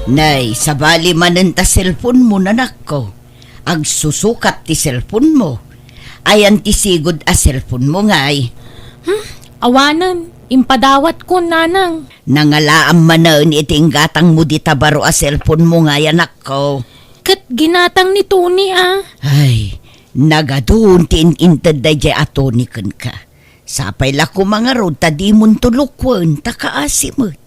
Nay, sabali manen ta cellphone mo nanak ko. Ag susukat ti cellphone mo. Ayan ti sigod a cellphone mo ngay. Awanan, impadawat ko nanang. Nangalaam manen iting gatang mo di tabaro a cellphone mo ngay anak ko. Kat ginatang ni Tony Ay, nagadun ti inintad da jay atoni kan ka. Sapay la ko mga rod ta di mon tulukwan ta kaasimot.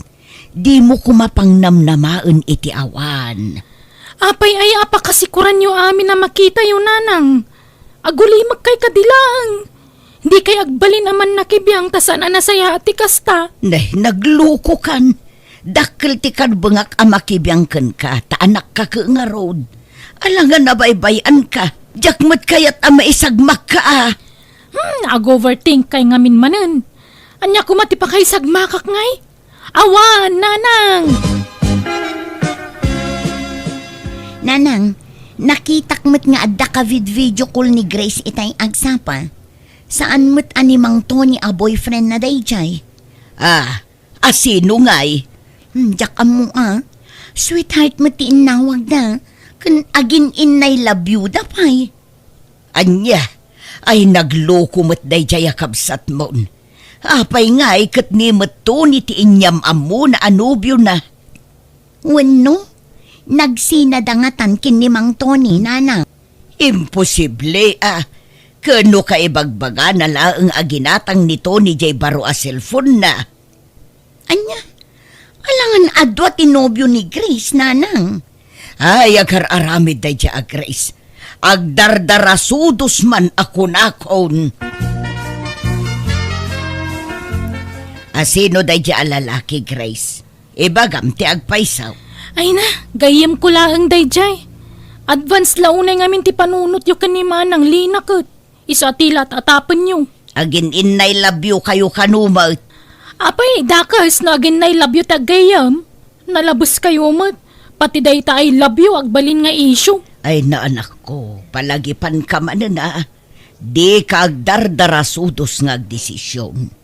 Di mo kumapang namnamaan iti awan. Apay ay apakasikuran nyo amin na makita yun nanang. Agulimag kay kadilang. Di kay agbalin naman nakibiyang tasan na saya ati kasta. Nay, nagluko kan. Dakil ti bangak amakibiyang kan ka, ta anak ka ka nga road. Alangan na baybayan ka, jakmat kayat ama isagmak ka Ag-overthink kay ngamin manen. Anya kumati pa kay sagmakak ngay. Awan, nanang! Nanang, nakitak mo't nga adda ka video call ni Grace itay agsapa. Saan mo't animang Tony a boyfriend na dayjay? Asino ngay? Jak mo Sweetheart mo ti inawag na. Kan agin inay labyuda pay. Anya, ay nagloko mo't day jaya kabsat mon. Apay ngay kat ni mato ni ti inyam amo na anubyo na. Wano? Nagsinadangatan kin ni Mang Tony, nanang. Imposible Kano ka ibagbaga na laang aginatang ni Tony jay baro a cellphone na. Anya? Alangan adwa tinobyo ni Grace, nanang. Ay, agar-aramid day jay Grace. Agdardarasudos man ako nakon. Asino day jay alalaki, Grace? Ibagam ti agpaisaw. Ay na, gayem ko laang dayjay. Advance launay ngamin ti panunot yu kanima ng linakot. Isa tila tatapan nyo. Agin inay labyo kayo kanumat. Apay, dakas na agin na love you tagayam. Nalabos kayo mat. Pati day ta ay love you agbalin nga issue. Ay na anak ko, palagipan ka man na. Di ka agdardarasudos nga agdesisyon.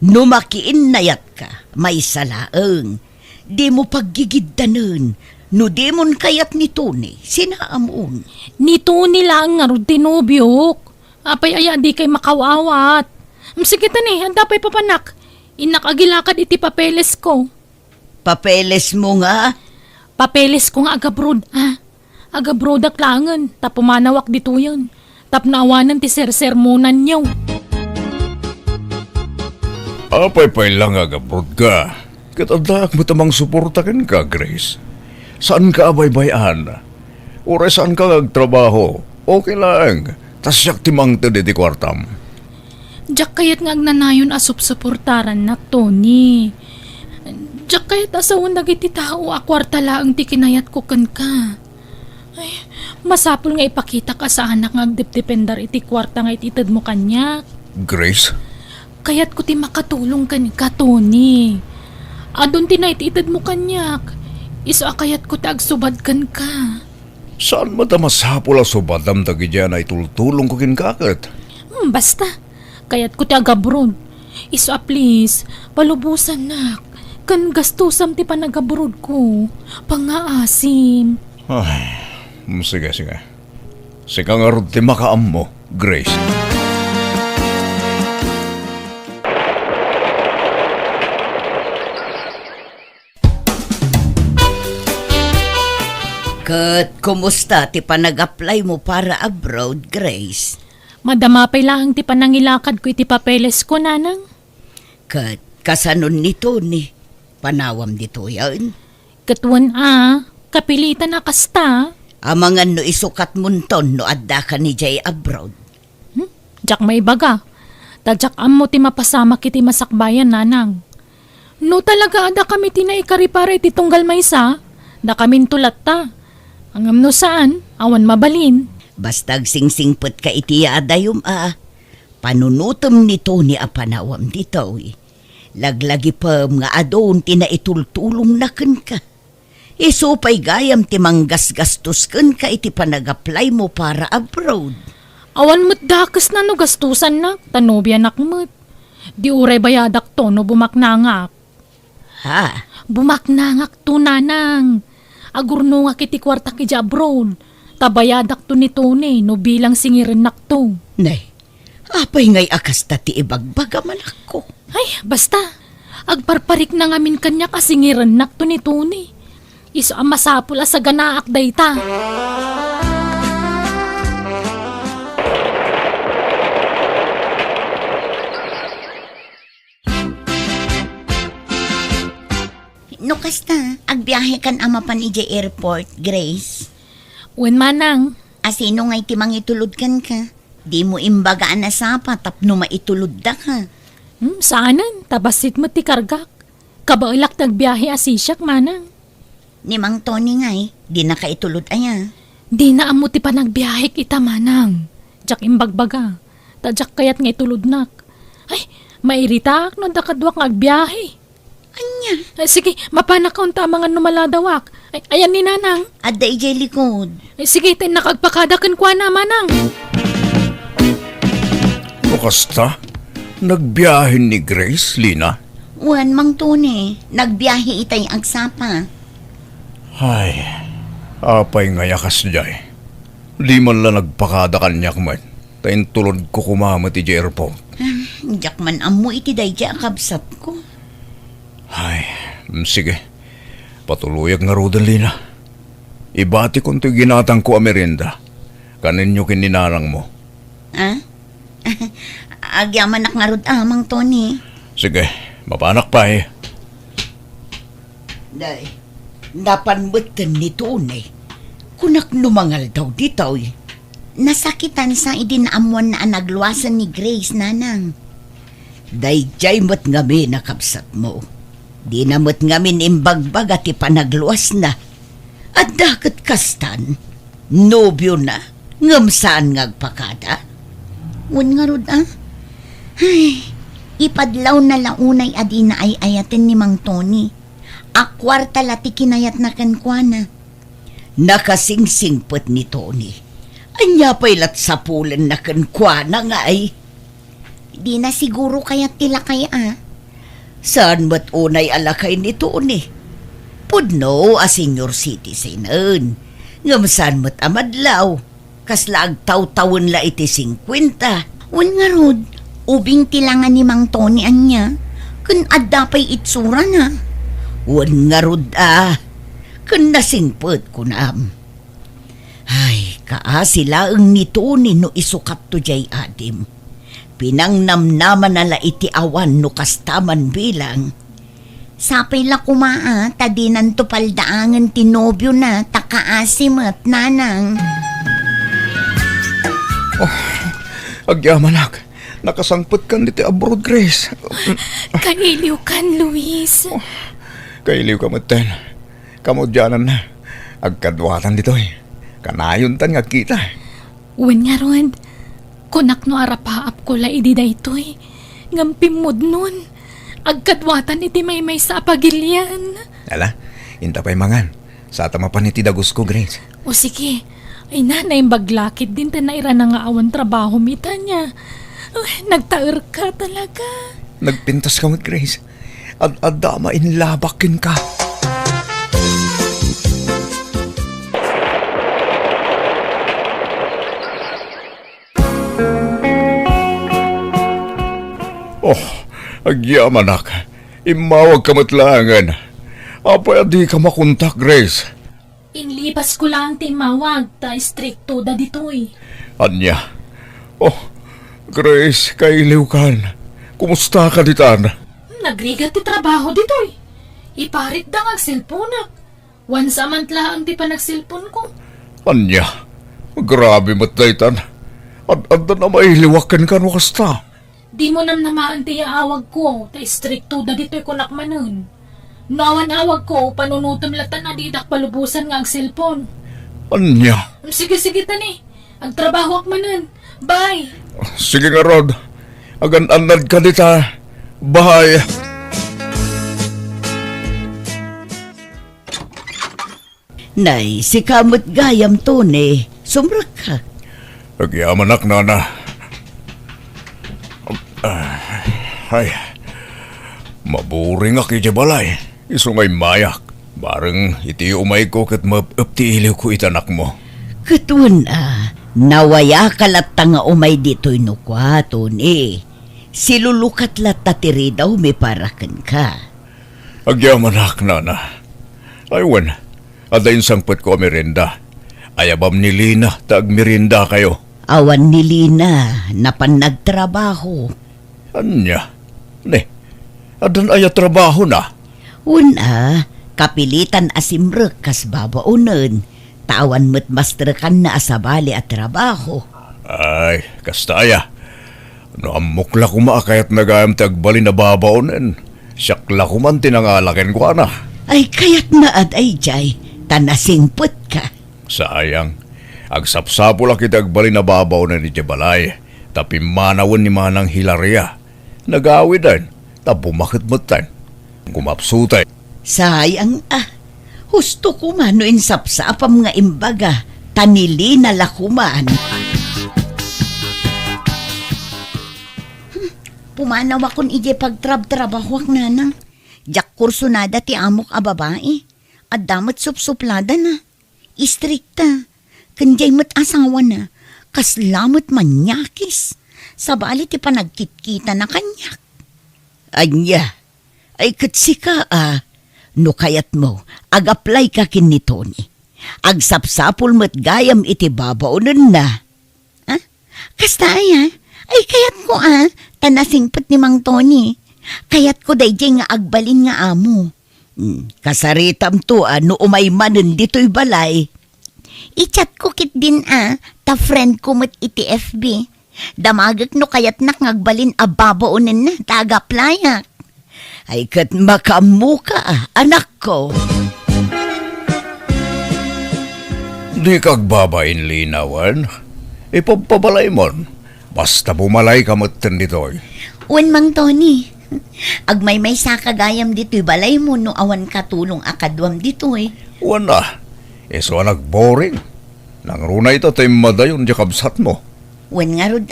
Numakiin nayat ka, may salaang. Di mo paggigiddanan. No di mon kayat ni Tony, sinaamon. Ni Tony lang nga ron tinubyok. Apay aya di kay makawawat. Sige tani, handa pa'y papanak. Inakagilakad iti papeles ko. Papeles mo nga? Papeles ko nga agabrod, Agabrod aklangan, tapumanawak dito yun. Tapnaawanan ti sersermonan nyo. Apay-pay lang agabrod ka. Katadak mo tamang suportakan ka, Grace. Saan ka abay-bayan? Ure saan ka nagtrabaho? Okay lang. Tasyak timang to di kwartam. Diyak kayat nga agnanayon asup-suportaran na, Tony. Diyak kayat asawan nagiti tao akwarta laang ti kinayat ko kan ka. Ay, masapul nga ipakita ka sa anak nga agdipdipendar iti kwarta nga ititad mo kanya. Grace? Kayat ko ti makatulong kan ka, Tony. Adon ti na ititad mo kanyak. Iso akayat ko ti agsubad kan ka. Saan mo tamasapul ang subadam tagi dyan ay tultulong ko kinkakat? Basta. Kayat ko ti agabrod. Iso please, palubusan nak. Kan gastusam ti panagabrod ko. Pangaasim. Ay, sige. Sika nga rin ti makaam mo, Grace. Kat, kumusta ti panag-apply mo para abroad, Grace? Madamapay lang ti panangilakad ko iti papeles ko, nanang. Kat, kasanon ni Tony. Panawam dito yan. Katuan kapilitan na kasta. Amangan no isukat munton no adda ka ni Jay abroad. Diyak may baga. Tadyak mo ti mapasama kiti masakbayan, nanang. No talaga ada kami tinaikaripara iti tunggal maysa. Da kamin tulat ta. Angam no saan, awan mabalin. Bastag singsingpet ka iti adayom Panunutom ni Tony a panawam dito Laglagi pa nga adon tinaitultulong na ken ka. Isupay gayam ti manggasgastos ken ka iti panag-apply mo para abroad. Awan mo't dakas na no gastusan na, tanobya nakmat. Di uray bayadak to no bumaknangak. Ha? Bumaknangak to, nanang. agurno nga kiti kwarta ki Jabron. Tabayadak to ni Tony no bilang singirin nakto. Nay, apay ngay akas ta ti ibagbaga man ako. Ay, basta. Agparparik na ngamin kanya kasingiran nakto ni Tony. Iso ang masapula sa ganaak dayta. No kasta, agbiyahe kan ama pan ije airport, Grace. Wen manang, Asino ngay timang itulod kan ka. Di mo imbagaan na sapa tapno maitulod da ka. saanan, tabasit mo ti kargak. Kabailak nagbiyahe asisyak manang. Ni Mang Tony ngay, di na kaitulod aya. Di na amo ti panagbiyahe kita manang. Jak imbagbaga. Tadyak kayat nga itulod nak. Ay, mairitak no dakadwak ngagbiyahe. Anya, Ay, sige, mapanak ka unta mga numaladawak. Ay, ayan ni nanang. adda ije likod. Ay, sige, tin nakagpakadakan kwa na manang. Bukasta, nagbiyahin ni Grace, Lina. Wan Mang Tony, nagbiyahe itay agsapa. Ay, apay nga yakas jay. Di man lang nagpakada kanyak man. Tayin tulod ko kumamati di airport. Diyak man amo iti dayja akabsat ko. Ay, sige. Patuluyag nga rodan, Lina. Ibati kong ito'y ginatang ko a merienda. Kaninyo kininarang mo. Ha? Agyaman nga rod Mang Tony. Sige, mapanak pa eh. Nay, napanmutan ni Tony. Kunak numangal daw ditaw eh. Nasakitan sa idinaamuan na nagluwasan ni Grace, nanang. Dayjay mo't ngami nakapsat mo. Di na mo't ngamin imbagbaga ti panagluwas na. At dakat kastan, nobyo na, ngamsaan ngagpakada. Wan nga rod Ay, ipadlaw na launay adi na ay ayatin ni Mang Tony. Akwarta lati kinayat na kankwana. Nakasingsingpot ni Tony. Anya pa'y latsapulan na kankwana nga ay. Di na siguro kayat tila kaya Saan mo't unay alakay ni Tony? Pudno a senior citizen. Ngamsaan mo't amadlaw. Kaslag taw-tawon la iti 50. Wan nga rod, ubing tilangan ni Mang Tony anya. Kun adda pa'y itsura na. Wan nga rod kun nasingpot ko naam. Ay, sila ang ni Tony no isukat to jay adim. Pinangnamnaman nala iti awan no kastaman bilang. Sapay la kumaa, tadinan to paldaangan tinobyo na, takaasim at nanang. Agyamanak, nakasangpot kan diti abroad, Grace. Kailiw kan, Luis. Kailiw ka ten. Kamudyanan na. Agkadwatan dito eh. Kanayon tan nga kita. Wen nga ron, kunak no arapaap ko la idi daytoy. Ngampimod nun. Agkadwatan iti may sa apagilyan. Ala, inta pa'y mangan. Sa tama pa ni ti dagus ko, Grace. O sige, ay nanay baglakit din ta naira na nga awan trabaho mita niya. Nagtaer ka talaga. Nagpintas ka mo, Grace. Adama inlabakin ka. Oh, agyamanak. Imawag ka matlangan. Apa di ka makontak, Grace? Inlipas ko lang timawag ta stricto da ditoy. Anya? Oh, Grace, kailiw kan. Kumusta ka ditan? Nagrigat ti trabaho ditoy. Iparit da nga cellphone. Once a month lang di pa nagsilpon ko. Anya? Grabe matlaytan. Adda na mailiwakan ka no kasta. Di mo namaan ti awag ko, ta stricto da dito'y kunakmanon. Nawan awag ko, panunutom latan na didak palubusan nga ang cellphone. Anya? Sige tani, ang trabaho akmanon. Bye! Sige nga, Rod. Agan-anad ka dita. Bye. Nay, si kamot gayam Tony. Sumrak ka. Agyamanak, nana. Ay, maburing aki di balay. Isungay mayak. Bareng iti umay ko kat mapapti iliw ko itanak mo. Katun nawaya kalat nga umay dito'y nukwa, Tony. Silulukat lat tatiri daw may parakan ka. Agyaman hak na na. Aywan, adayin sangpet ko merinda. Ayabam ni Lina, tag merinda kayo. Awan ni Lina, napan nagtrabaho. Anya? Ne, adan aya trabaho na. Una, kapilitan asimrek kas babaunan. Tawan mo't masterkan na asabali at trabaho. Ay, kastaya. No amukla kumakayat nagayam tagbali na babaonen. Siyakla kuman tinangalakin ko na. Ay kayat maad ay jay, tanasingput ka. Sayang. Agsapsapo lang kita agbali na babaonen ni Jabalay. Tapi manawon ni Manang Hilaria. Nagawid din. Tapumakit matan. Kumapsutay. Sayang Husto ko mano insapsapam nga imbaga, tanili na lakuman. Pumanaw akong ije pagtrab-trabahwak nanang. Jak kursunada ti amok a babae. At damat supsuplada na. Istrikta. Kanjay mat asawa na. Kaslamot manyakis. Sabali ti panagkitkita na kanyak. Anya, ay katsika no kayat mo, ag-apply ka kin ni Tony. Agsapsapul mo't gayam iti babaunan na. Kasta ay kayat ko tanasingpet ni Mang Tony. Kayat ko dayjay nga agbalin nga amo. Kasaritam to no umay manen dito'y balay. I-chat ko kit din ta friend ko mat iti FB. Damagak no kayat nak ngagbalin a babaunan na taga-applyak. Ay kat makamuka anak ko. Di kagbabain linawan. Ipagpabalay mon. Basta bumalay ka matan dito'y. Uwan Mang Tony. Agmay-may sa kagayam dito'y balay mo no awan katulong akadwam dito'y. Wana. So nagboring. Nang runa ito tayo madayon di kabsat mo. Uwan nga rod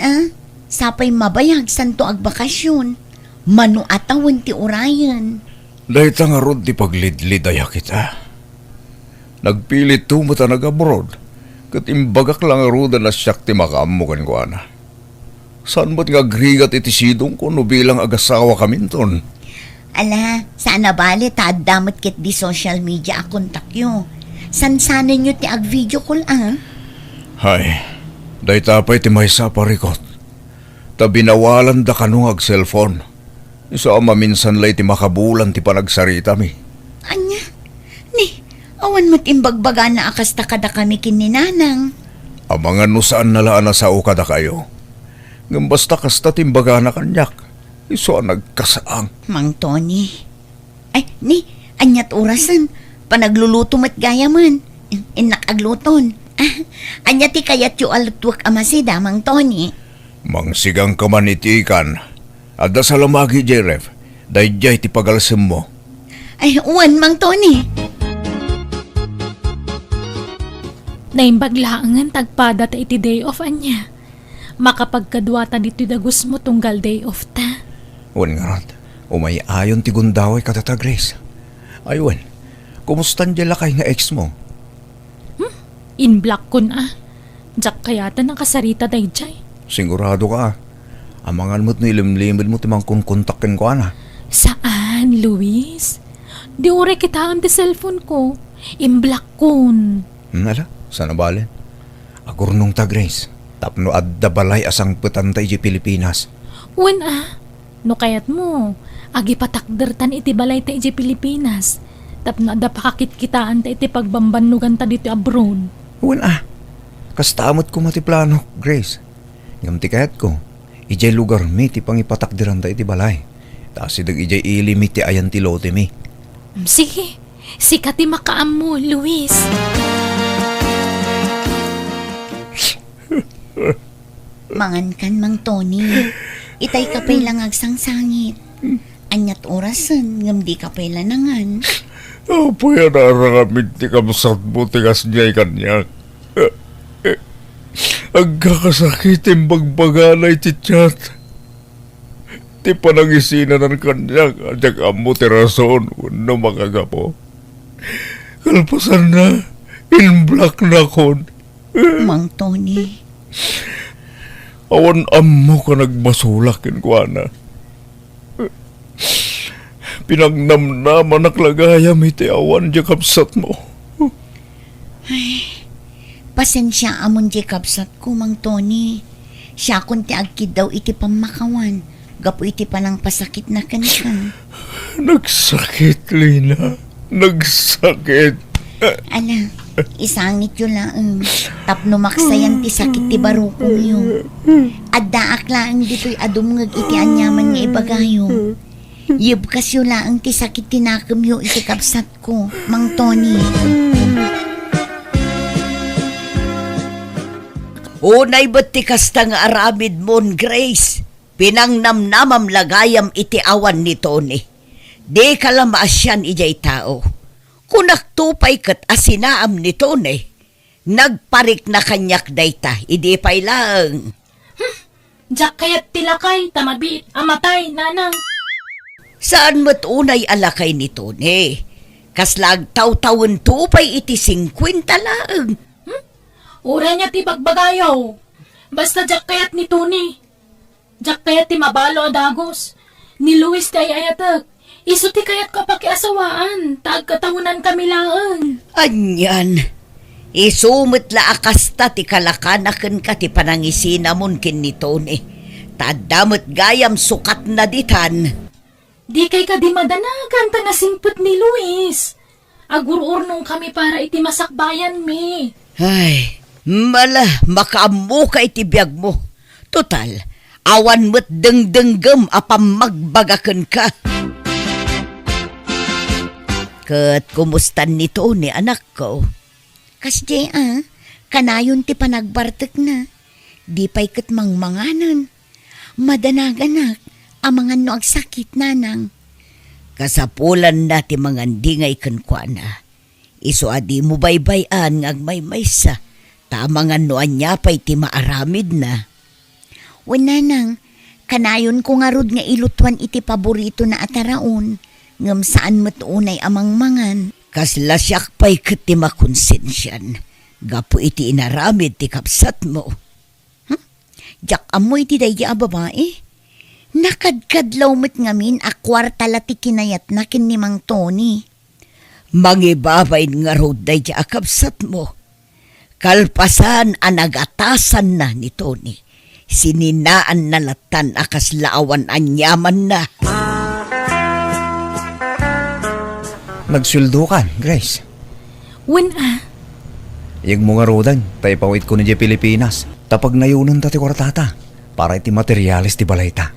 sapay mabayag santo agbakasyon. Mano atawan ti orayan. Dahil nga rod di paglidlidaya kita. Nagpilit tumata nag-abroad. Kat imbagak lang roda na siyak ti makaamukan ko ana. Saan ba't nga grigat iti sidong ko no bilang agasawa kaminton? Ala, sana bali damot kit di social media akontak yo. Sansanan nyo ti ag-video call Hay, dahil tapay ti may sa parikot. Tabinawalan da kanong ag-cellphone. Isa maminsan lay ti makabulan ti panagsarita mi. Anya, awan mo't imbagbaga na akasta kada kami kininanang. Amangan no saan nalaan na sa ukada kayo. Ngam basta kasta timbaga na kanyak. Iso nagkasaang. Mang Tony. Ay, anyat orasan. Panagluluto mat gaya man. Inakagluton. Anya ti kayat yu alutwak amasida, Mang Tony. Mangsigang ka man itikan. Ada sa lamagi, Jeref. Dayjay ti pagalsim mo. Ay, uwan, Mang Tony. Naimbaglaangan tagpada ta iti day off anya. Makapagkadwa ta dito dagus mo tunggal day off ta. Uwan nga rat. Umay ayon ti gundaway katata, Grace. Aywan, kumustan dyan lakay nga ex mo? In-block ko na. Diyak kayata ng kasarita dayjay. Sigurado ka. Amangan mo't nilimlimid mo timang kontakin ko ana. Saan, Luis? Di ure kita ang di cellphone ko. In-block kun. Nala, sana balin. Agurnong ta, Grace. Tapno adda balay asang petantay di Pilipinas. Uwan no kayat mo. Agi patakdertan iti balay ta iti Pilipinas. Tapno adda pakakit kitaan ta iti pagbambanugan ta dito abroad. Uwan kastamot ko mati plano, Grace. Ngamti kayat ko. Ijay lugar mi ti pangipatakdiran ta iti balay. Tasidag ijay ilimit ti ayan ti lote mi. Sige, sikat ti makaam mo, Luis. Mangan kan, Mang Tony. Itay kapay lang agsangsangit. Anyat orasan, ngam di kapay lanangan. Apo yan arangamit ti kamsat mo tigas niya'y kanyak. Agkakasakitin bagbagalay ti chat. Ti panangisinan ng kanyak. Adyak amo ti rason no makagapo. Kalpasan na. In black na kon. Mang Tony. Awan amo ka nagmasulakin ko, ana. Pinagnamnaman naklagayam iti awan di kapsat mo. Pasensya amon di kapsat ko, Mang Tony. Siya kun ti agkid daw iti pamakawan. Gapo iti panang pasakit na kankan. Nagsakit, Lina. Nagsakit. Ala, isangit yun lang. Tapno maksayan ti sakit ti barukong yun. Addaak lang dito'y adumngag iti anyaman nga ibagayo. Yibkas yun lang ti sakit tinakam yun iti kapsat ko, Mang Tony. Unay ba't ti kasta nga aramid mon, Grace? Pinangnamnamam lagayam iti awan ni Tony. Di ka lang maasyan ijay tao. Kunak tupay kat asinaam ni Tony. Nagparik na kanyak dayta, idi pay lang. Jak kayat tilakay, tamabiit, amatay, nanang. Saan mo't unay alakay ni Tony? Kaslag taw-tawon tupay iti 50 lang. Ura niya ti bagbagayaw. Basta jak kayat ni Tony. Jak kayat ti mabalo adagos. Ni Luis ti ayayatag. Iso ti kayat kapakiasawaan. Tagkatahunan kami lang. Anyan. Isumit la akasta ti kalakanaken ka ti panangisina mon kin ni Tony. Tadamot gayam sukat na ditan. Di kay ka di madanagan ta nasimpot ni Luis. Agur-urnong kami para iti masakbayan mi. Ay, mala makaamu ka iti biyag mo. Total, awan mo't dengdenggem apam magbagaken ka. Kat kumustan ni Tony anak ko? Kasdi kanayon ti panagbartek na. Di pa'y kat mangmanganan. Madanaganak, amangan no agsakit nanang. Kasapulan na ti mga dingay kenkwana. Iso adi mo baybayan ngag may maysa. Tamangan no anya pa'y ti maaramid na. Nanang, kanayon ko nga rod nga ilutwan iti paborito na ataraon. Ngam saan matunay amang mangan. Kasla siyak pa'y kat ti makonsensyan. Gapo iti inaramid ti kapsat mo. Jak amoy ti daya babae. Nakadkadlaw met ngamin akwarta lati kinayat na kin ni Mang Tony. Mangibabain nga rod daya kapsat mo. Kalpasan ang nagatasan na ni Tony. Sininaan na latan akas laawan anyaman na. Nagsuldo ka, Grace. Yung mga rodan, tayo pawit ko na di Pilipinas. Tapag nayunan ta ti kwartata, para iti materialis ti balayta.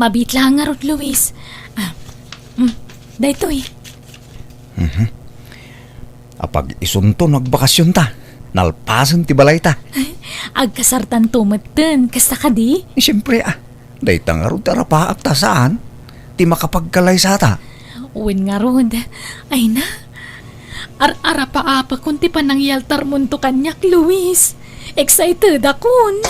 Mabit lang nga rod, Luis. Daytoy. Apag isunto nagbakasyon ta, nalpasan ti balayta. Agkasartan tumatan, kasta ka di? Siyempre dayta nga rod tarapaak ta saan, ti makapagkalay sa ta. Uwin nga rod. Ay na. Ar-ara pa apa kunti pa nang yaltar munto kanyak, Luis. Excited akon.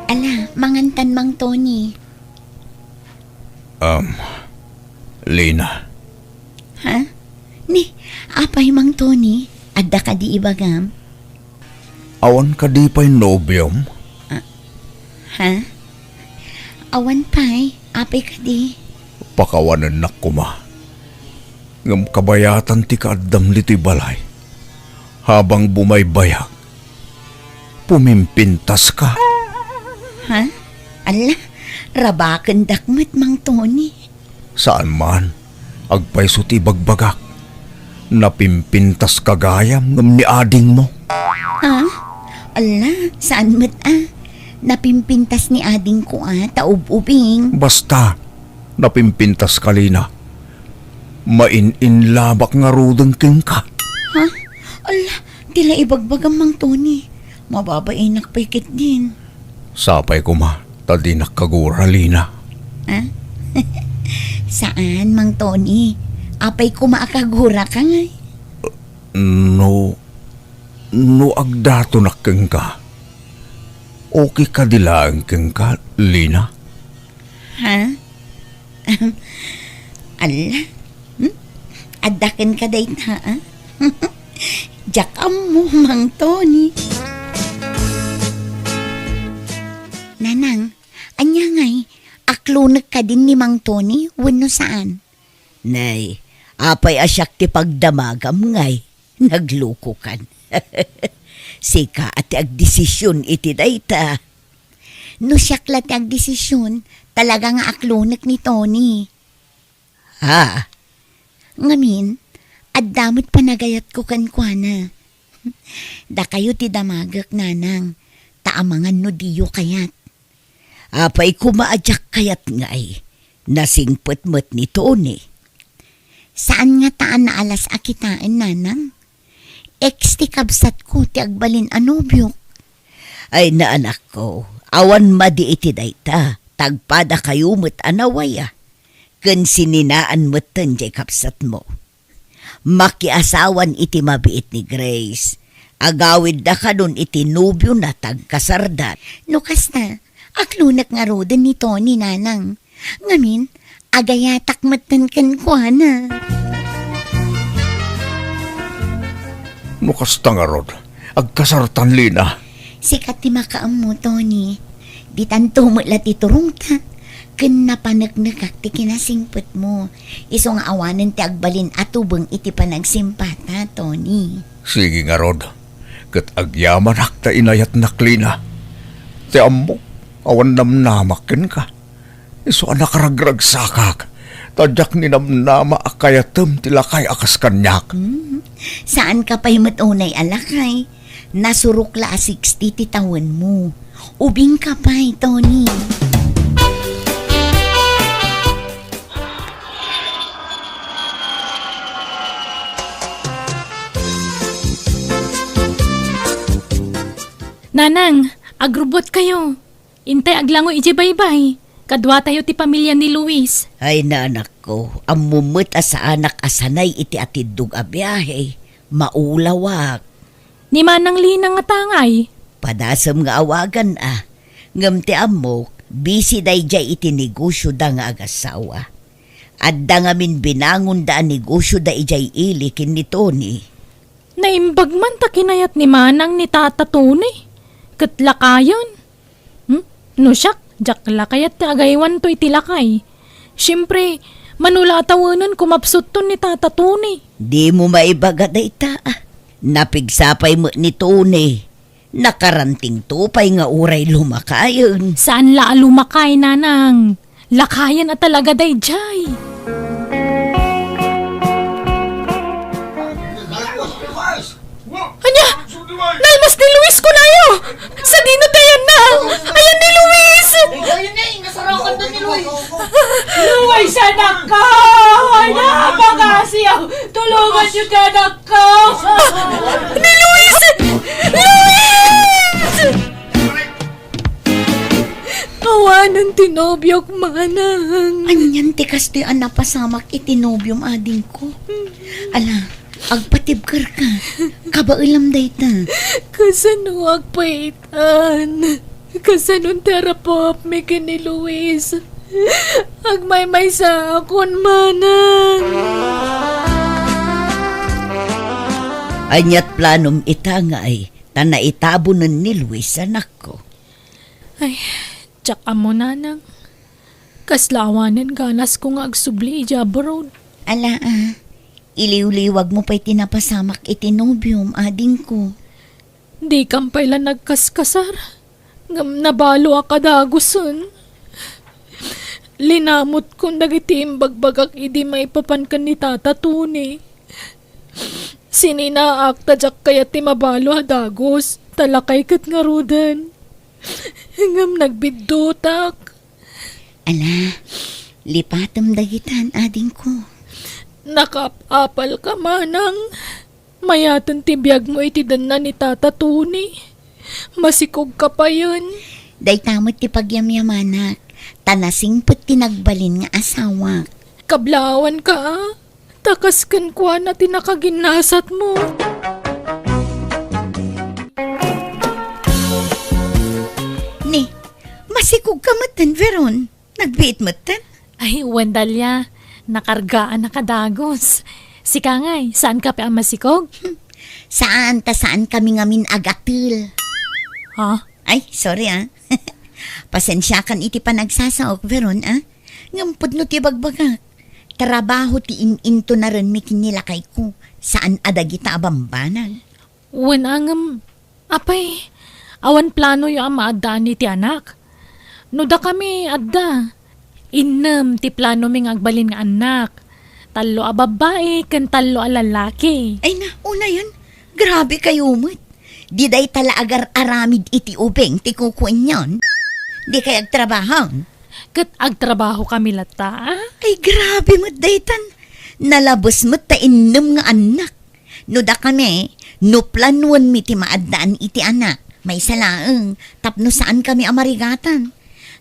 Ala, mangantan Mang Tony. Lina. Ha? Ni, apay Mang Tony? Adda ka di ibagam? Awan ka di pa'y nobyom? Ha? Awan pa'y, apay ka di? Pakawanan na kuma. Ngam kabayatan ti kaadam lito'y balay. Habang bumaybayak, pumimpintas ka. Ha? Ala, rabakan dakmat Mang Tony. Saan man, agpaiso ti bagbagak. Napimpintas kagayam ngam ni ading mo. Ha? Ala, saan mat Napimpintas ni ading ko taub-ubing. Basta, napimpintas ka, Lina. Main-inlabak nga rudang king ka. Ha? Ala, tila ibagbagang Mang Tony. Mababainak paikit din. Sapay ko ma, tadi nakagura, Lina. Ha? Saan, Mang Tony? Apay ko maakagura ka nga. No agdato nakeng ka. Okay ka dilaan kang ka, Lina? Ha? Ala? Adakan ka day na, ha? Jakam mo, Mang Tony. Nanang, anya ngay, aklunag ka din ni Mang Tony, wano saan? Nay, apay asyak ti pagdamagam ngay. Nagluko kan. Sika at agdesisyon iti dayta. No siyaklat ang desisyon, talaga nga aklunag ni Tony. Ha? Ngamin, at damot panagayat ko kankwana. Da kayo ti damagak, nanang, taamangan no diyo kayat. Apay kumaadyak kayat ngay. Nasingpet-met ni Tony. Saan nga taan na alas akitaan, nanang? Ex ti kabsat ko ti agbalin anubyo. Ay naanak ko, awan madi iti dayta. Tagpada kayo met anawaya. Ken sininaan met jay kapsat mo. Makiasawan iti mabiit ni Grace. Agawid da ka nun iti nubyo na tagkasardat. Lukas na, aklunak nga roden ni Tony, nanang. Ngamin, agayatak matan kankwana. Mukasta nga rod. Agkasartan, Lina. Sikat ti makaam mo, Tony. Di tanto mo ti turong ta. Ken napanagnagak ti kinasingpet mo. Iso nga awanan ti agbalin atubang iti panagsimpata, Tony. Sige nga rod. Kat agyaman akta inayat nak, Lina. Ti ammo, awan namnamakin ka. Iso anak ragrag sakak. Tadyak ni namnama akayatem tilakay akas kanyak. Saan ka pa'y matunay alakay? Nasurukla 60 ti taon mo. Ubing ka pa'y, Tony. Nanang, agrobot kayo. Intay aglango iji baybay. Kadwa tayo ti pamilya ni Luis. Ay naanak ko, ang mumut sa anak asanay iti atidug a biyahe. Maulawak. Ni Manang Linang nga tangay. Padasam nga awagan Ngam ti amok, busy day jay iti negosyo da nga agasawa. At da nga min binangon da negosyo da ijay ilikin ni Tony. Naimbag man ta kinayat ni Manang ni Tata Tony. Katlakayon. No siyak, jakla kayat ti agaywan to itilakay. Siyempre, manula tawanan kumapsot to ni Tata Tony. Di mo maibaga da ita Napigsapay mo ni Tony. Nakaranting tupay nga uray lumakayon. Saan la lumakay, Nanang? Lakayan at talaga day jay. Anya! Nalmas ni Luis ko na yo! Sa dino tayan na! Ayan ni Luis! Luis, anak ko! Napakasi ako! Tulungan niyo ka, anak ko! Ni Luis! Luis! Kawanan tinobyok, Manang. Anyan ti kastoy ang napasamak itinobyom ading ko. Ala, agpatibkar ka. Kabailam dayta. Kasano agpaitan? Kasano terapop me ni Luis? Agmay-may sa akon, Manang. Anyat planom ita nga ay tanaitabunan ni Luis anak ko. Ay, tsaka mo, Nanang. Kaslawanan ganas ko nga agsubli abroad. Ala iliw-liwag mo pa'y tinapasamak itinobyom ading ko. Di kampay lang nagkaskasar. Ngam nabalo akadaguson. Linamot kong dagiti imbagbagak idi maipapan ka ni Tata Tony. Sininaak tadyak kaya ti mabalo adagos. Talakay kat nga rudan. Ngam nagbiddotak. Ala, lipatam dagitan ading ko. Nakapapal ka, Manang. Mayatan tibiyag mo itidan na ni Tata Tony. Masikog ka pa yun. Day tamot ti pagyamyamanak. Tanasing put tinagbalin nga asawa. Kablawan ka, takaskan kwa na tinakaginasat mo. Sikog ka matan, Veron. Nagbiit matan. Ay, Wendalya, nakargaan na kadagos. Si Kangay, saan ka pa ang masikog? Saan kami ngamin agatil? Ha? Ay, sorry Pasensya kan iti pa nagsasaok, Veron Ngampod no ti bagbagak. Trabaho ti in-into na rin mi kinilakay ko. Saan adagita abambanag? Wenangam, apay, awan plano yung amaadaan ni ti anak. No da kami adda. Innem ti plano ming agbalin nga anak. Talo a babae, kan talo a lalaki. Ay na, una yun. Grabe kayo mo't. Di day tala agar aramid iti ubeng ti kukuin yon. Di kay agtrabaho. Kat agtrabaho kami lata. Ay grabe mo't daytan. Nalabos mo't ta innem nga anak. No da kami, no planuan mi ti maadaan iti anak. May salaeng, tapno saan kami amarigatan.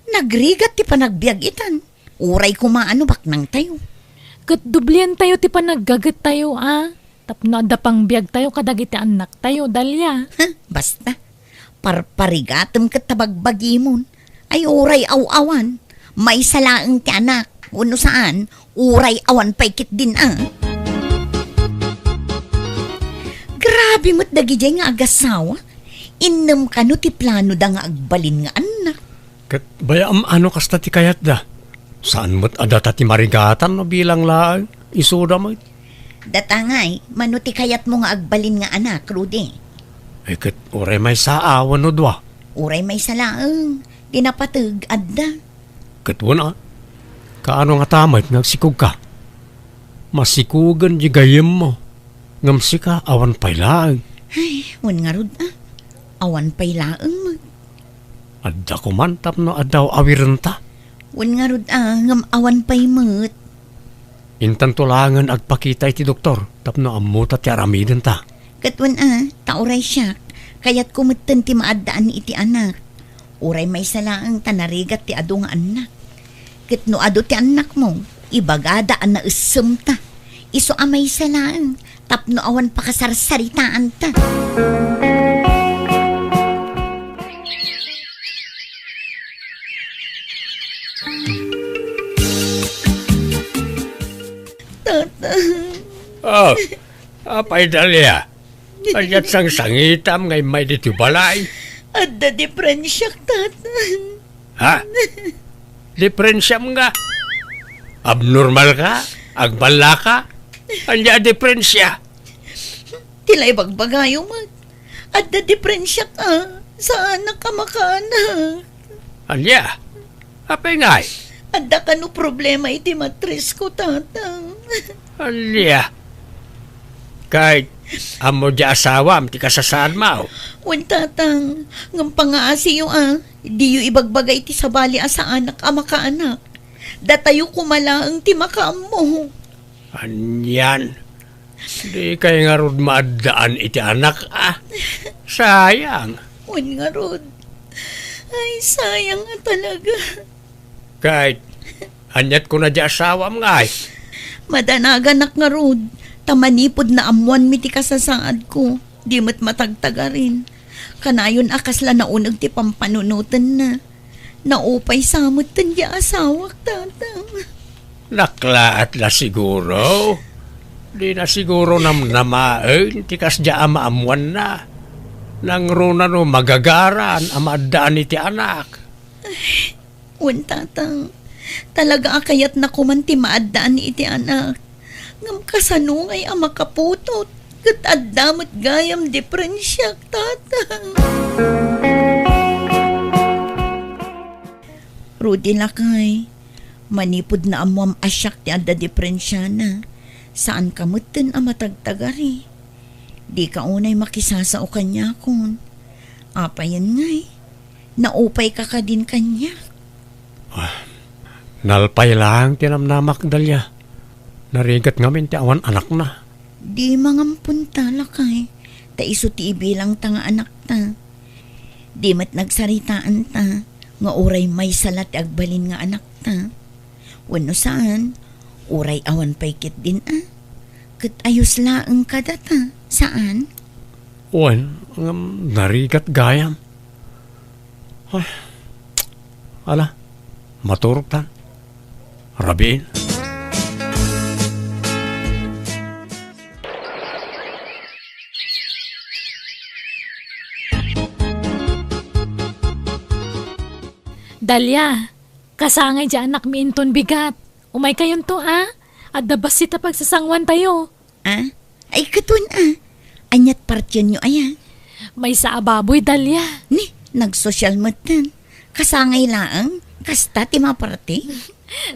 Nagrigat ti panagbiag itan. Uray kumaano baknang tayo. Kat dublian tayo ti panaggagat tayo Tapno adda pang biag tayo kadagiti anak tayo, Dalya. Basta, parparigatem kat tabagbagimon. Ay uray aw-awan. May salaeng ti anak. Uno saan, uray awan paikit din Grabe mo't dagijay nga agasawa. Innem ka no ti plano da nga agbalin nga anak. Kat bayam ano kasta ti kayat da? Saan mo't adata ti marigatan no bilang laang? Isuda mo. Datangay, manuti kayat mo nga agbalin nga anak, Rudy. Ay kat ure may saawan no dwa. Uray may salaeng, dinapatag adda. Kat wala. Kaano nga tamay nagsikog ka? Masikugan di gayem mo. Ngamsi ka awan pay laang. Ay, wan nga Rud Awan pay laeng mo. Adda kumantap no adaw awirenta. Wan nga Rud ngam awan pay mo't. Intan tulangan agpakita iti doktor. Tapno amuta ti aramiden ta. Katwan tauray siya. Kaya't kumatan ti maadaan iti anak. Uray may salaang tanarigat ti ado nga anak. Kat no ado ti anak mo, ibagadaan na usum ta. Iso amay salaang, tapno awan pakasarsaritaan ta. Oh, apay Dalya. Kayat sang sangitam ngay may dito balay. Adda diferensyak, tata. Ha? Diferensya mo nga. Abnormal ka? Agbala ka? Anya diferensya? Tilay bagbagayo mag. Adda diferensyak sa anak ka makaanak. Anya? Apay ngay? Adda ka no problema iti matris ko, tata. Anya? Kahit amo di asawa, amti kasasaan mo. Wan tatang, ngam pangaasi yung di yu ibagbagay ti sabali sa anak makaanak. Datayo kumalaang ti makaam mo. Anyan. Di kayo nga ron maadaan iti anak Sayang. Wan nga Rod. Ay, sayang nga talaga. Kahit anyat ko na di asawa mo nga Madanaganak nga Rod. Tamanipod na amuan mi ti kasasaad ko. Di mat matagtaga rin. Kanayon akasla na unag ti pampanunutan na. Naupay samot tan di asawak, tatang. Naklaat la siguro. Di na siguro namaen, tikas di amaamuan na. Nang runa no magagaran, amadaan iti anak. Wan tatang, talaga akayat na kumanti maadaan ni iti anak. Ngam kasanungay ang makaputot. Kat adamot gayam diferensyak, tatang. Rudy lakay, manipod na amuam asyak ti adda diferensya na. Saan kamutin ang matagtagari? Di ka unay makisasa o kanya kun. Apa yan ngay? Naupay ka ka din kanya. Nalpay lang tinamnamak Dalya. Narigat ngamin ti awan anak na. Di mangampunta lakay. Ta iso ti ibilang ta nga anak ta. Di mat nagsaritaan ta. Nga oray may salat agbalin nga anak ta. Wano saan? Uray awan paikit din Kat ayos laeng kada ta. Saan? Wan, narigat gayam. Ala, maturog tan. Rabiin. Dalia, kasangay dyan anak mi inton bigat. Umay kayon to At dabas sita pagsasangwan tayo. Ah? Ay katun Anyat partyan nyo aya. May sa ababoy, Dalia. Ni, nagsosyal matan. Kasangay laang. Kasta ti maparte.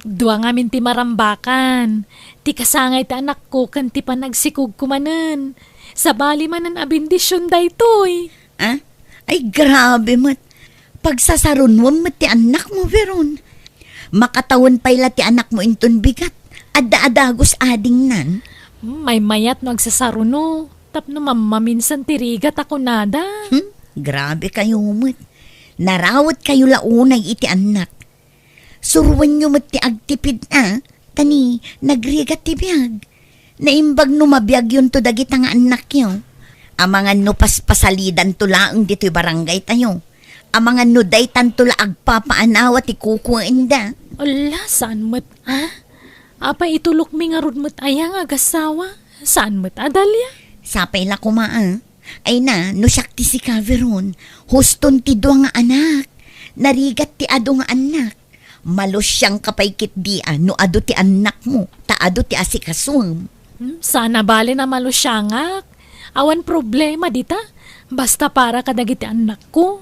Dua nga min ti marambakan. Ti kasangay ti anak ko kan ti panagsikog kumanen. Sa bali manan a bendisyon daytoy. Ah? Ay grabe mat. Pagsasarunwam mat ti anak mo, Veron. Makatawan payla ti anak mo inton bigat. Adda-adagos ading nan. May mayat no agsasaruno. Tapno mamaminsan tirigat ako nada. Grabe kayo mat. Narawat kayo launay iti anak. Surwan nyo mat ti agtipid Tani, nagrigat ti biyag. Naimbag no mabiyag yun to dagita nga anak yo. Amangan no paspasalidan to laang dito'y barangay tayo. Amangan no daytan to la agpapaanawa ti kukuin da. Ala, saan mo't Apa itulok mi nga rod mo't ayang agasawa? Saan mo't Dalia? Sapay la kumaa. Ay na, no siyak ti si Caveron. Huston ti dua nga anak. Narigat ti ado nga anak. Malos siyang kapaykit di no ado ti anak mo. Taado ti asikasum. Sana bali na malusyangak. Awan problema dita. Basta para kadagiti anak ko.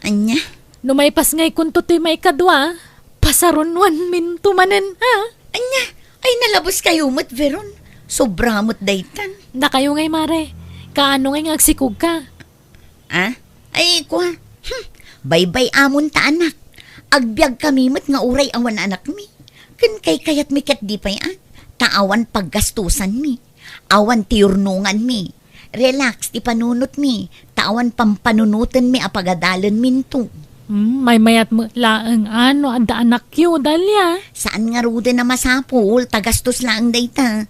Anya? No may pasngay kunto ti may kadwa, pasarunwan min tumanen Anya? Ay nalabos kayo mat, Veron. Sobra mo't daytan. Na kayo ngay mare. Kaano ngay ngagsikog ka? Ay, kwa. Bye-bye amon ta anak. Agbyag kami mat nga uray awan anak mi. Kan kay kayat mi ket di pay Taawan paggastusan mi. Awan tiurnungan mi. Relax ti panunot mi. Taawan pampanunutan mi apagadalan minto. May mayat mo laang anda anak yo, Dalia. Saan nga rude na masapul, tagastos lang dayta.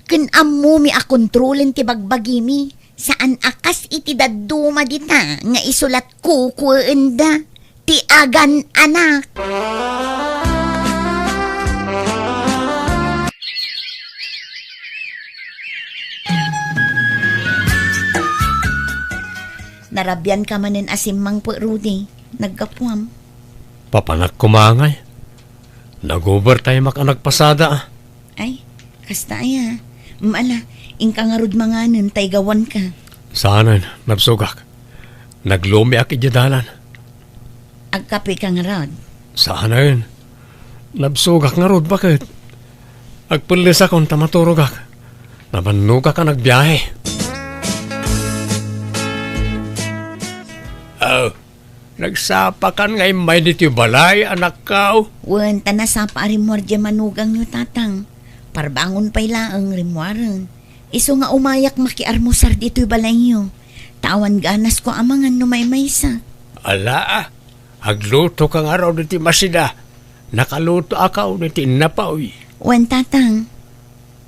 Kan ammo mi akontrolin ti bagbagi mi. Saan akas iti daduma dita nga isulat kukuenda. Ti agan anak. Narabyan ka manin asimang po, Rudy. Nagkapuam. Papanak kumangay. Nag-overtime ak nagpasada. Ay, kasta aya. Maala, ingka nga rod manganan, tay gawan ka. Saan nabsugak. Naglumi ak idyadalan. Agkape ka nga rod. Saan yun? Nabsugak nga rod, bakit? Agpulis akong tamaturugak. Nabanuga ka nagbiyahe. Nagsapakan ngay may dito balay, anak kao. Wan, tanasa pa rimwar dya manugang nyo tatang. Parbangon pa'y laang rimwaran. Iso nga umayak makiarmusar dito'y balay nyo. Tawan ganas ko amangan no may maysa. Ala, agluto ka nga raw dito masida. Nakaluto akaw dito napaoy. Wan, tatang.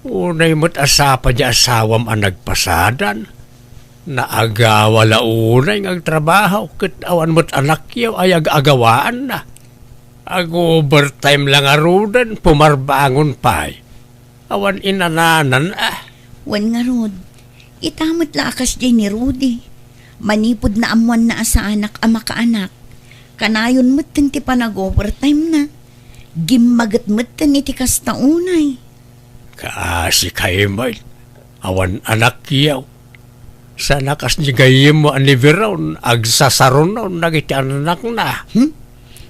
Unay mo't asapa dya asawam ang nagpasadan. Naagawa launay ng trabaho. Kit awan mo't anak yaw ay agawaan na. Ag-overtime lang arudan, pumarbangon pa'y. Awan inananan Wan nga rod. Itamot la akas dyan ni Rudy. Manipod na amuan na asa anak ama ka anak. Kanayon mo't ti pa nag-overtime na. Gimagat mo't iti kasta unay. Kaasi kayo may. Awan anak yaw. Sa nakas ni gayim mo aniviraw, agsasaron na, nagiti anak na.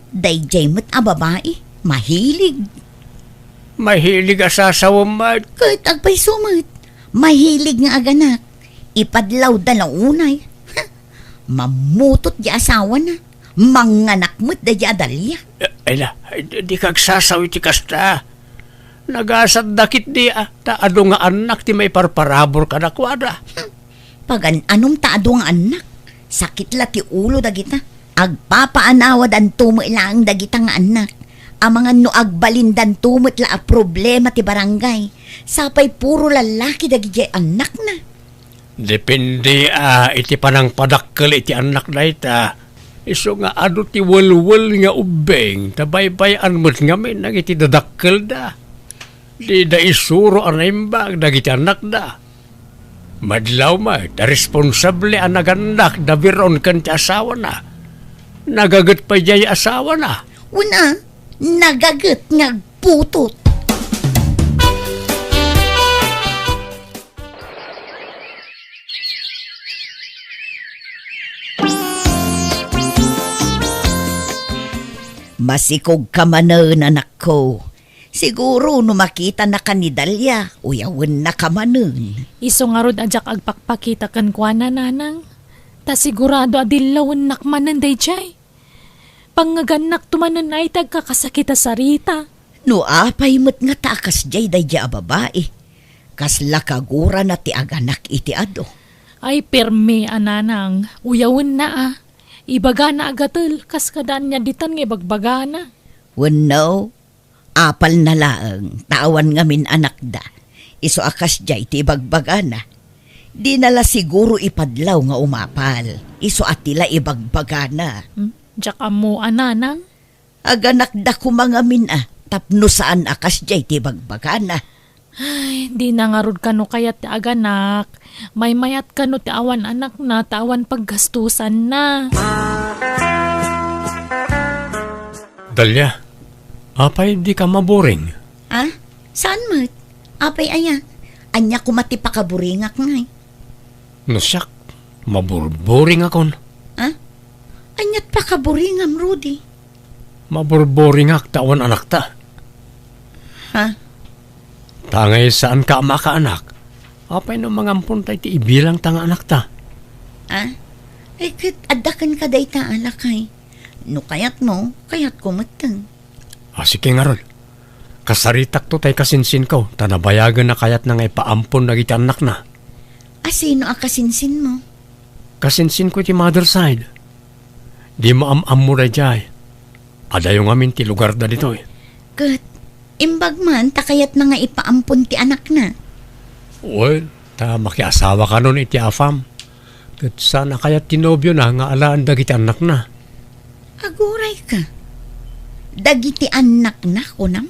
Dayjay mo't babae. Mahilig. Mahilig asasawam may. Kahit agpay sumat. Mahilig nga aganak. Ipadlaw dalaw unay. Mamutot di asawa na. Manganak mo't da di adalya. Di kagsasawi ti kasta. Nagasad dakit di taado nga anak ti may parparabor ka na kwada. Pagan anong taado nga anak? Sakit la ti ulo dagita. Agpapaanawad ang tumo ilang dagita nga anak. Amangan no agbalindan tumot la a problema ti barangay. Sapay puro lalaki dagiti anak na. Depende iti panang padakkel iti anak na ita. Iso nga ado ti walwal nga ubeng, tabaybayan mo't ngamin, nagiti dadakkel da. Di da isuro anaimbag, nagiti anak da. Madlaw ma, da responsable ang naganak, da biron kan ti asawa na. Nagagat pa jay asawa na. Una, nagagat nga putot. Masikog ka manen, anak ko. Siguro no makita na ka ni Dalia, uyawan na ka manen. Iso nga rod ajak agpakpakita kan kwa na nanang. Ta sigurado adilawan nakmanan day jay. Pangaganak tumanan ay tagkakasakita sa Rita. No apay mo't nga takas jay day a babae. Kas lakagura na ti aganak iti ado. Ay perme ananang, uyawan na ah. Ibaga na agatel, kas kadaan niya ditan nga ibagbaga na. Wano, apal na laang, tawan ngamin anak da. Iso akas jay ti ibagbaga na. Di nala siguro ipadlaw nga umapal. Iso atila ibagbaga na. Diyak mo ananang. Aganak da kumangamin tapno saan akas jay ti ibagbaga na. Ay, di na nga rod kano kayat ti aganak. May mayat kano ti awan anak na, tawan paggastusan na. Dalia, apay di ka maboring. Ah? Saan mat? Apay aya. Anya kumati pa kaburingak nga eh. Nasyak, maburboring akon. Ah? Anyat pa kaburingam, Rudy. Maburboring ak tawan anak ta. Ha? Tangay saan ka makaanak? Apay no mangampun tayo ti ibilang tanga anak ta. Ah? Eh, kit adakan ka day ta alakay. No kayat mo, kayat kumatang. Sige nga ron. Kasaritak to tayo kasinsin ko. Tanabayagan na kayat na nga ipaampun na iti anak na. Ah, sino akasinsin mo? Kasinsin ko ti mother side. Di maam-am mo na jay. Adayo ngamin ti lugar da dito eh. Kat, imbag man, takayat na nga ipaampun ti anak na. Well, ta makiasawa ka nun iti afam. Kat sana kaya tinobyo na nga alaan dagiti anak na. Aguray ka. Dagiti anak na kunam.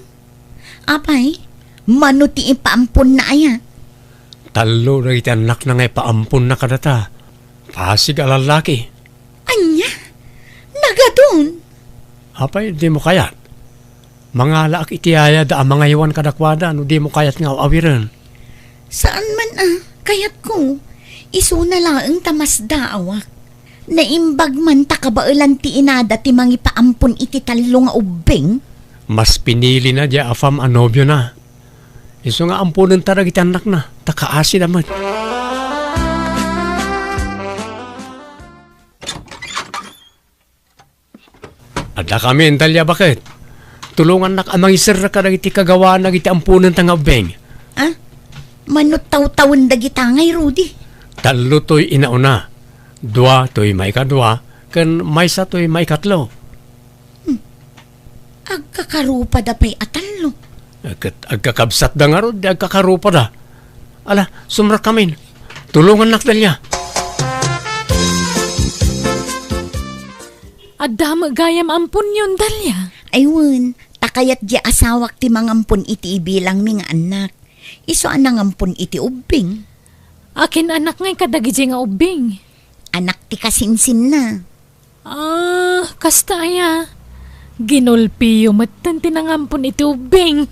Apay, mano ti ipaampun na aya. Talo dagiti anak na nga ipaampun na kadata. Pasig alalaki. Anya? Nagadun. Apay, di mo kayat. Mga laak itiyaya da ang mga iwan kadakwada no di mo kayat nga awiran. Saan man kayat ko. Iso na laang tamas daawak. Naimbag man takabailan ti inada ti mangipaampun iti talo nga ubing. Mas pinili na di afam anobyo na. Iso nga ampunan tarag iti anak na. Takaasi naman. Ada kami, Dalia, bakit? Tulungan nak amang isir na ka iti kagawa na iti ampunan tanga ubeng. Ah? Manot taw-tawon dagitangay, Rudy. Talo to'y inauna. Dua to'y may kadwa. Kan may sa to'y may katlo. Agkakarupa da pa'y atalo. Agkakabsat da nga ro, di agkakarupa da. Ala, sumra kami. Tulungan nak Dalia. Adda magayam ampun yun, Dalia. Ayun, takayat di asawak ti mangampun iti ibilang mi nga anak. Iso anang ampun iti ubing. Akin anak ngay kadagiti nga ubing. Anak ti kasinsin na. Ah, kasta aya. Ginulpiyo matan tinangampun iti ubing.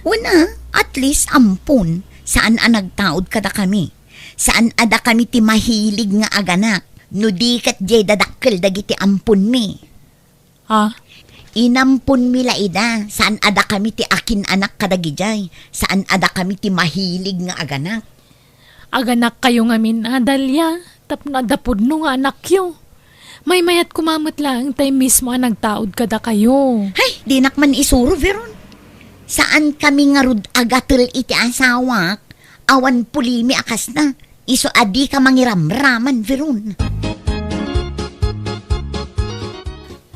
Una, at least ampun. Saan nagtaod kada kami? Saan ada kami ti mahilig nga aganak? No di kat jay dadakkel dagiti ampun mi. Ah, Inampun mi laida. Saan ada kami ti akin anak kadagijay? Saan ada kami ti mahilig nga aganak? aganak kayo ngamin, Dalia. Tapno adapod no nga anak yo. May mayat kumamot lang, tay mismo nagtaod kada kayo. Hay, di nakman isuro, Veron. Saan kami nga rud agatel iti asawak? Awan pulimi akas na. Iso adi ka mangiramraman, Veron.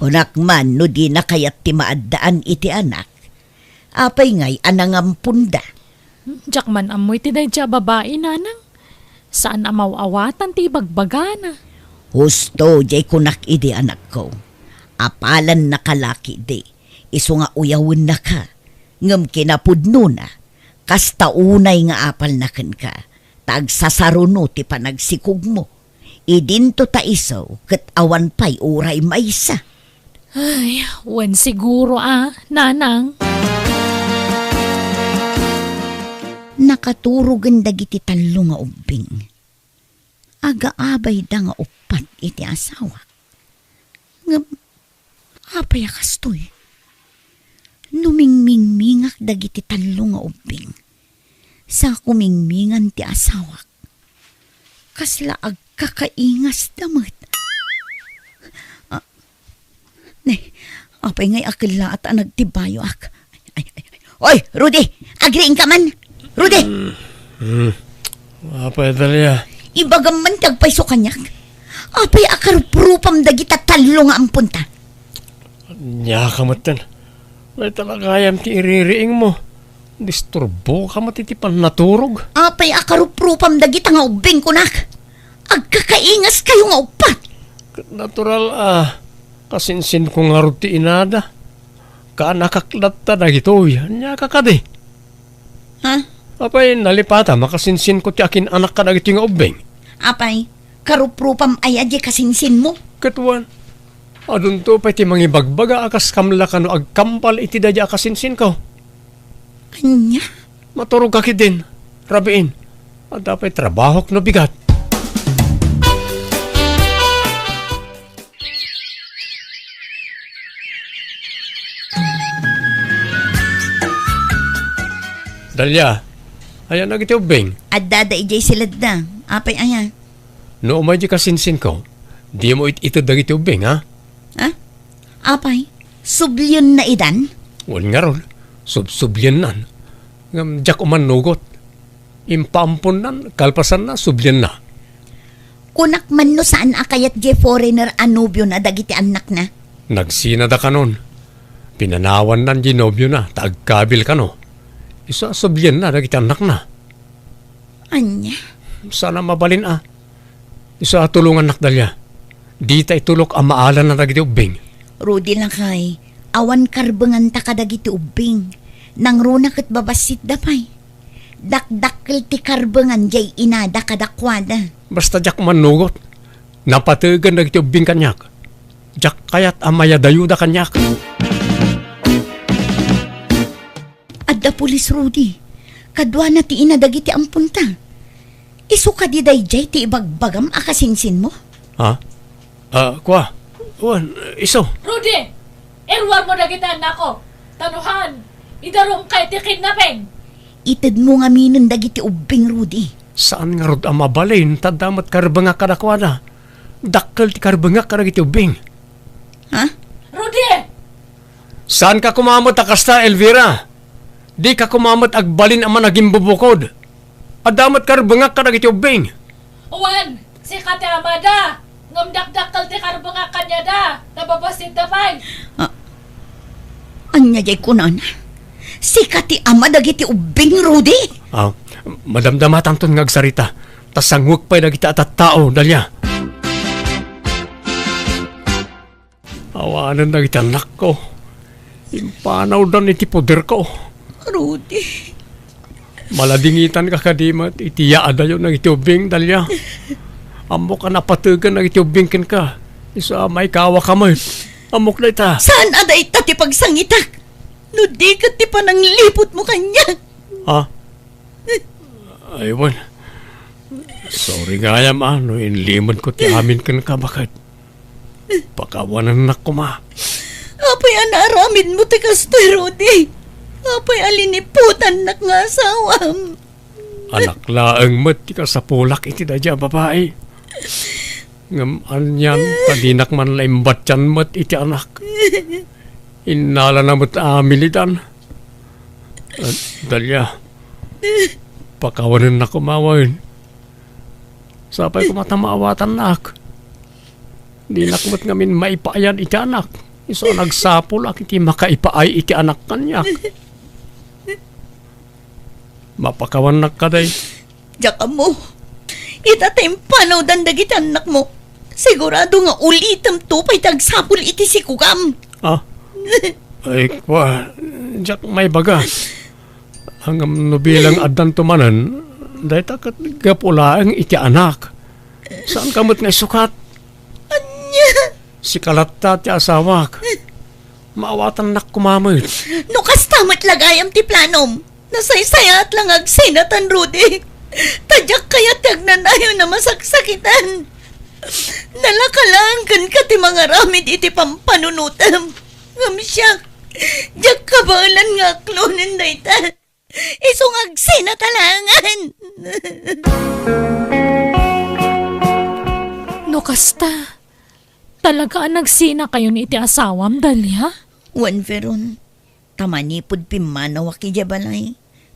Unak man no di na kayat ti maaddaan iti anak. Apay ngay anangampunda. Jakman amoy ti day babae nanang. Saan amaw-awatan ti bagbagana? Husto, jay kunak ide anak ko. Apalan na kalaki di. Iso nga uyawin na ka. Ngam kinapudno na. Kasta unay nga apal na kan ka. Tag sasaruno ti panagsikog mo. Idinto ta isaw, kat awan pa'y uray maysa. Ay, wen siguro nanang. Nakaturugan dagiti talo nga ubing. Aga-abay da nga upat iti asawa. Nga, apay akastoy. Numingmingmingak dagiti talo nga ubing. Sa kumingmingan ti asawa. Kasla agkakaingas damat. Apay ngay akila at nagtibayo ak. Oy, Rudy! Agriin ka man! Rudy! Apay, Dalia. Ibagam man tagpayso kanyak. Apay akarupurupam dagita talo nga ang punta. Nya ka matan. May talagayam ti iririing mo. Disturbo ka matitipan naturog. Apay akarupurupam dagita nga ubing kunak. Agkakaingas kayo nga upat. Natural kasinsin ko nga ruti inada. Kanakaklat ta na gito. Nya ka kadi. Ha? Apay, nalipata, makasinsin ko ti akin anak ka na gito nga ubing. Apay, karupurupam ay adye kasinsin mo. Katuan. Adun to pa ti mangibagbaga akas kamla ka no agkampal iti dadya akasinsin ko. Anya? Maturog ka din. Rabiin. At dapat trabahok no bigat. Dalya, ayan na giti ubing. At dada ijay silad na. Apay ayan. No umay di kasinsin ko, di mo ito dagiti ubing, ha? Ha? Apay, sublyon na idan? Wal nga ron, sublyan nan. Ngam jak uman nugot. Impampon nan, kalpasan na, sublyan na. Kunak man no saan akayat je foreigner anubyo na dagiti anak na. Nagsina da kanon. Pinanawan nan ginobyo na, taagkabil ka no. Isa sublyan na, dagiti anak na. Anya? Sana mabalin Isa tulungan nak dalya. Di ta itulok ang maalan na dagiti ubing. Rudy lang kay, awan karbangan ta kadagiti ubing. Nang runa kat babasit dapay. Dakdakkel ti karbangan jay inada kadakwada. Basta jak manugot. Napatugan dagiti ubing kanyak. Jak kayat amaya dayuda kanyak. Adda pulis Rudy, kadwa na ti inadagiti ang punta. Isu ka di dayjay ti ibagbagam akasinsin mo? Ha? Kwa? Wan, iso. Rudy! Erwar mo na kita nako. Tanuhan! Idarong kay ti kidnapping! Itid mo nga minon dagiti ubing Rudy. Saan nga rod ang mabalin? Tadamat karbanga kadakwada. Dakkel ti karbanga kadagiti ubing. Ha? Rudy! Saan ka kumamot akasta, Elvira? Di ka kumamot agbalin ang managing bubukod. Adamat karbanga kadagiti ubing. Uwan! Si Kate Amada! Ngamdakdakal ti karbanga kanya da! Nababasit da pay! Anya jay kunan. Sikat ti ama dagiti ubing Rudy. Madamdamatan ton ngagsarita. Tasangwag pa'y dagiti atat tao, Dalya. Awanan dagiti anak ko. Impanaw dan iti poder ko. Rudy. Maladingitan ka kadimat, itiyaada yun ng itubing, Dalya. Amok ka napatugan ng itubing kin ka. Isa may kawa kamay. Amok na ita. Saan aday ta ti pagsangitak? No di ka ti panang lipot mo kanya. Aywan. Sorry nga yam no inlimod ko ti amin kin ka bakit. Pakawanan na ko ma. Apay anaramin mo ti kastoy Rudy. Apay aliniputan nak nga asawam. Anak laeng mat ti ka sa pulak iti dadya babae. Ngam anyan padinak man laimbat yan mat iti anak. Inala na mat amilitan. Dalya. Pakawanan na kumawain. Sapay kumatamawatan nak. Di nakmat ngamin maipayan iti anak. Iso nagsapol ak iti makaipaay iti anak kanyak. Mapakawan nak ka day. Diyak mo. Itatay panaw dandag iti anak mo. Sigurado nga ulitam to pa'y tagsapul iti si Kukam. Ah, ay kwa, jak may baga. Hanggang nubilang adan tumanan, dahil takat gapulaang iti anak. Saan kamot nga sukat? Anya? Si Kalatta ti asawak. Maawatan nak kumamit. No kastamat lagayam ti planom. Nasaysayat lang ag sinatan Rudy. Tadyak kaya tagnanayo na masaksakitan. Nalakalangkan ka ti mga ramid iti pampanunutam. Ngamsyak, diyak kabalan nga klonin na ita. Isong ag sinatalangan. No kasta, talaga nagsina kayo ni iti asawam, Dalia? Wan veron, tamanipod pimanawak ije balay.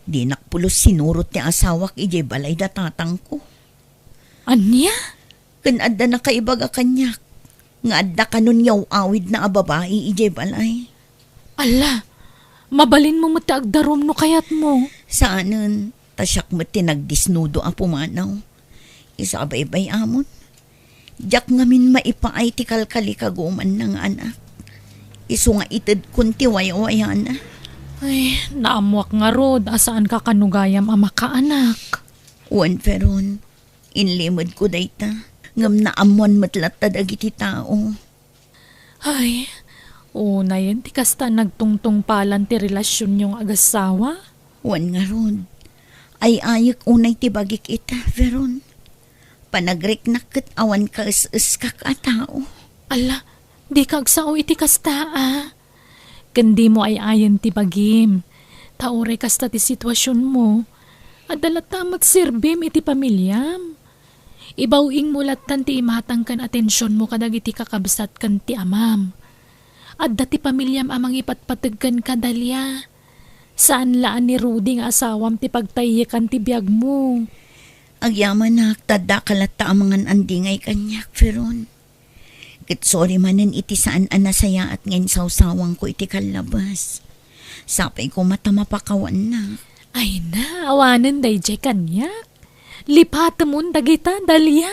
Di nakpulos sinurot ni asawak ije balay datatang ko. Anya? Kanadda na kaibaga kanyak. Nga adda kanon yaw awid na ababae ije balay. Ala, mabalin mo mataagdarom no kayat mo. Saanan, tasyak mo tinagdisnudo ang pumanaw. Isabay-bay amon. Diyak ngamin maipaay ti kalkali kaguman ng anak. Isu nga itid kunti waya-waya na. Ay, naamwak nga rod, asaan ka kanugayam ama ka anak. Wan peron, inlimod ko dayta. Ngam na amuan matlatad agiti tao. Ay, una yun, ti kasta nagtungtong palan ti relasyon yung agasawa. Wan nga rod. Ay ayik unay ti bagik ita, veron. Panagriknak ket awan ka is kak a tao. Ala, di ka agsao iti kasta Kandi mo ay ayan ti bagim. Taore kasta ti sitwasyon mo. Adalata magsirbim iti pamilyam. Ibawing mulatan ti imatang kan atensyon mo kadag iti kakabsat kan ti amam. Adda ti pamilyam amang ipatpatagkan ka Dalia. Saan laan ni Rudy nga asawam ti pagtayikan ti biyag mo? Agyaman na tada kalata amangan andingay kanyak, Feron. Kit sorry manen iti saan anasaya at ngayon sawsawang ko iti kalabas. Sapay ko mata mapakawan na. Ay na, awanan day kanyak. Lipatamon dagita, Dalia.